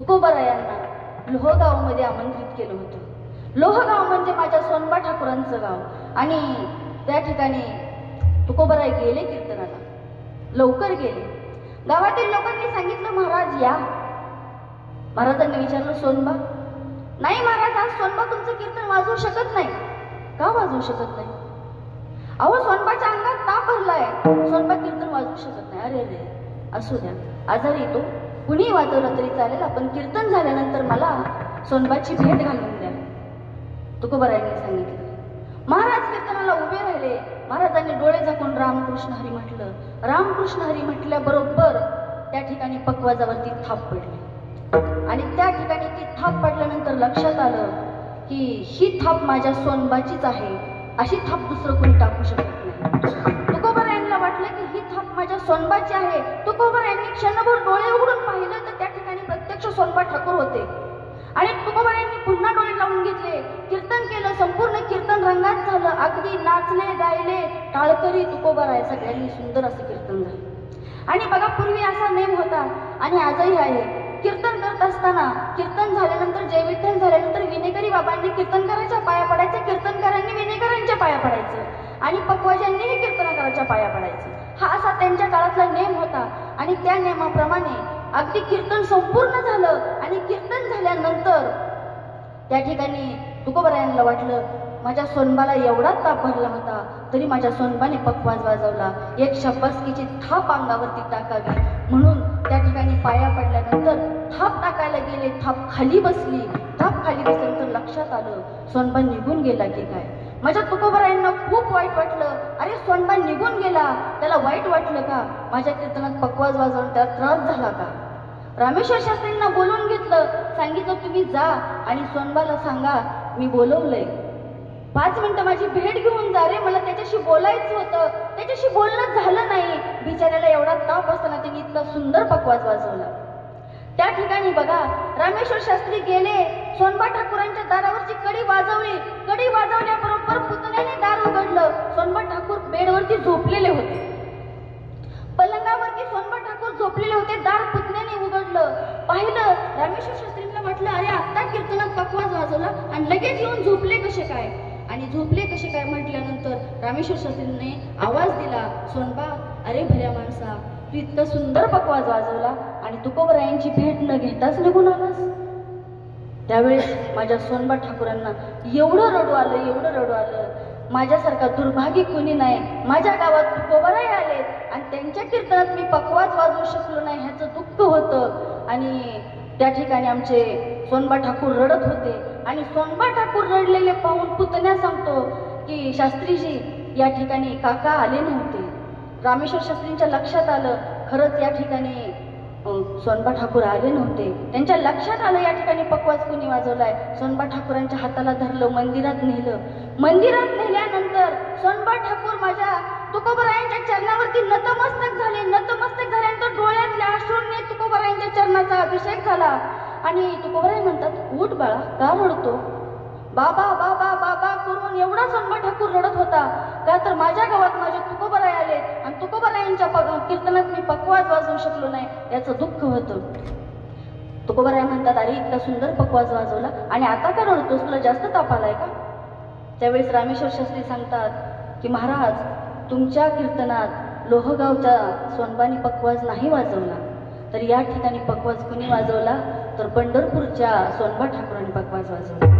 तुकोबरायांना लोहगावमध्ये आमंत्रित केलं होतं. लोहगाव म्हणजे माझ्या सोनबा ठाकूरांचं गाव आणि त्या ठिकाणी तुकोबराय गेले कीर्तनाला. लवकर गेले. गावातील लोकांनी सांगितलं महाराज या. महाराजांनी विचारलं सोनबा? नाही महाराज, आज सोनबा तुमचं कीर्तन वाजवू शकत नाही. का वाजवू शकत नाही? अहो सोनबाच्या अंगात ताप भरलाय, सोनबा कीर्तन वाजवू शकत नाही. अरे रे, असू द्या, आजारी तो कुणी वाजवलं तरी चालेल, आपण कीर्तन झाल्यानंतर मला सोनबाची भेट घालून द्या, तुकोबरायांनी सांगितलं. महाराज कीर्तनाला उभे राहिले. महाराजांनी डोळे झाकून रामकृष्ण हरी म्हटलं. रामकृष्ण हरी म्हटल्याबरोबर त्या ठिकाणी पकवाजावरती थाप पडली आणि त्या ठिकाणी ती थाप पडल्यानंतर लक्षात आलं की ही थाप माझ्या सोनबाचीच आहे, अशी थाप दुसरं कोणी टाकू शकत नाही. तुकोबरायांना वाटलं की ही थाप माझ्या सोनबाची आहे. तुकोबरायांनी क्षणभर डोळे उघडून पाहिलं तर त्या ठिकाणी प्रत्यक्ष सोनबा ठाकूर होते आणि तुकोबरायांनी पुन्हा डोळे लावून घेतले. कीर्तन केलं. संपूर्ण कीर्तन रंगात झालं. अगदी नाचले, गायले, टाळकरी तुकोबराय सगळ्यांनी सुंदर असं कीर्तन झालं. आणि बघा, पूर्वी असा नेम होता आणि आजही आहे. कीर्तन करत असताना, कीर्तन झाल्यानंतर, जय विठ्ठल झाल्यानंतर विनेकरी बाबांनी कीर्तनकाराच्या पाया पडायचं, कीर्तनकारांनी विनेकरांच्या पाया पडायचं आणि पकवाजांनीही कीर्तनकाराच्या पाया पडायचं. हा असा त्यांच्या काळातला नेम होता आणि त्या नेमाप्रमाणे अगदी कीर्तन संपूर्ण झालं आणि कीर्तन झाल्यानंतर त्या ठिकाणी तुकोबरायांना वाटलं माझ्या सोनबाला एवढा ताप भरला होता तरी माझ्या सोनबाने पकवाज वाजवला, एक शब्बासकीची थाप अंगावरती टाकावी म्हणून त्या ठिकाणी पाया पडल्यानंतर थाप टाकायला गेले. थाप खाली बसली. थाप खाली बसल्यानंतर लक्षात आलं सोनबा निघून गेला की काय. माझ्या तुकोबरायांना खूप वाईट वाटलं. अरे सोनबा निघून गेला, त्याला वाईट वाटलं का? माझ्या कीर्तनात पकवाज वाजवून त्याला त्रास झाला का? रामेश्वर शास्त्रींना बोलवून घेतलं. सांगितलं तुम्ही जा आणि सोनबाला सांगा मी बोलवलंय, 5 मिनिटं माझी भेट घेऊन जा रे, मला त्याच्याशी बोलायचं होतं. त्याच्याशी बोलणं झालं नाही. बिचाऱ्याला एवढा ताप असताना त्यांनी इतका सुंदर पकवाज वाजवला. त्या ठिकाणी बघा, रामेश्वर शास्त्री गेले, सोनबा ठाकूरांच्या दारावरची कडी वाजवली. कडी वाजवल्याबरोबर पुतण्याने दार उघडलं. सोनबा ठाकूर बेडवरती झोपलेले होते. पलंगावरती सोनबा ठाकूर झोपलेले होते. दार पुतण्याने उघडलं. पाहिलं, रामेश्वर शास्त्रींना म्हटलं अरे आत्ता कीर्तनात पकवाज वाजवला आणि लगेच येऊन झोपले कसे काय? आणि झोपले कसे काय म्हटल्यानंतर रामेश्वर शास्त्रींनी आवाज दिला, सोनबा, अरे भल्या माणसा, तू इतका सुंदर पकवाज वाजवला आणि तुकोबरायांची भेट न घेताच निघून आलास. त्यावेळेस माझ्या सोनबा ठाकूरांना एवढं रडू आलं, एवढं रडू आलं. माझ्यासारखा दुर्भागी कुणी नाही. माझ्या गावात तुकोबराय आलेत आणि त्यांच्या कीर्तनात मी पकवाज वाजवू शकलो नाही ह्याचं दुःख होतं. आणि त्या ठिकाणी आमचे सोनबा ठाकूर रडत होते आणि सोनबा ठाकूर रडलेले पाहून पुतण्या सांगतो की शास्त्रीजी या ठिकाणी काका आले नव्हते. रामेश्वर शास्त्रींच्या लक्षात आलं खरंच या ठिकाणी सोनबा ठाकूर आले नव्हते. त्यांच्या लक्षात आलं या ठिकाणी पकवाज कुणी वाजवलाय. सोनबा ठाकूरांच्या हाताला धरलं, मंदिरात नेलं. मंदिरात नेल्यानंतर सोनबा ठाकूर माझ्या तुकोबरायांच्या चरणावरती नतमस्तक झाले. नतमस्तक झाल्यानंतर डोळ्यातल्या अश्रूंनी तुकोबरायांच्या चरणाचा अभिषेक झाला आणि तुकोबराय म्हणतात, उठ बाळा, का रडतो? बाबा बाबा बाबा करून एवढा सोनबा ठाकूर रडत होता. का तर माझ्या गावात माझे तुकोबराय आले आणि तुकोबरायांच्या कीर्तनात मी पकवाज वाजवू शकलो नाही याचं दुःख होतं. तुकोबराय म्हणतात, अरे इतका सुंदर पकवाज वाजवला आणि आता का रडतोस, तुला जास्त ताप आलाय का? त्यावेळेस रामेश्वर शास्त्री सांगतात की महाराज, तुमच्या कीर्तनात लोहगावच्या सोनबानी पकवाज नाही वाजवला, तर या ठिकाणी पकवाज कुणी वाजवला तर पंढरपूरच्या सोनबा ठाकूरांनी पकवाज वाजवला.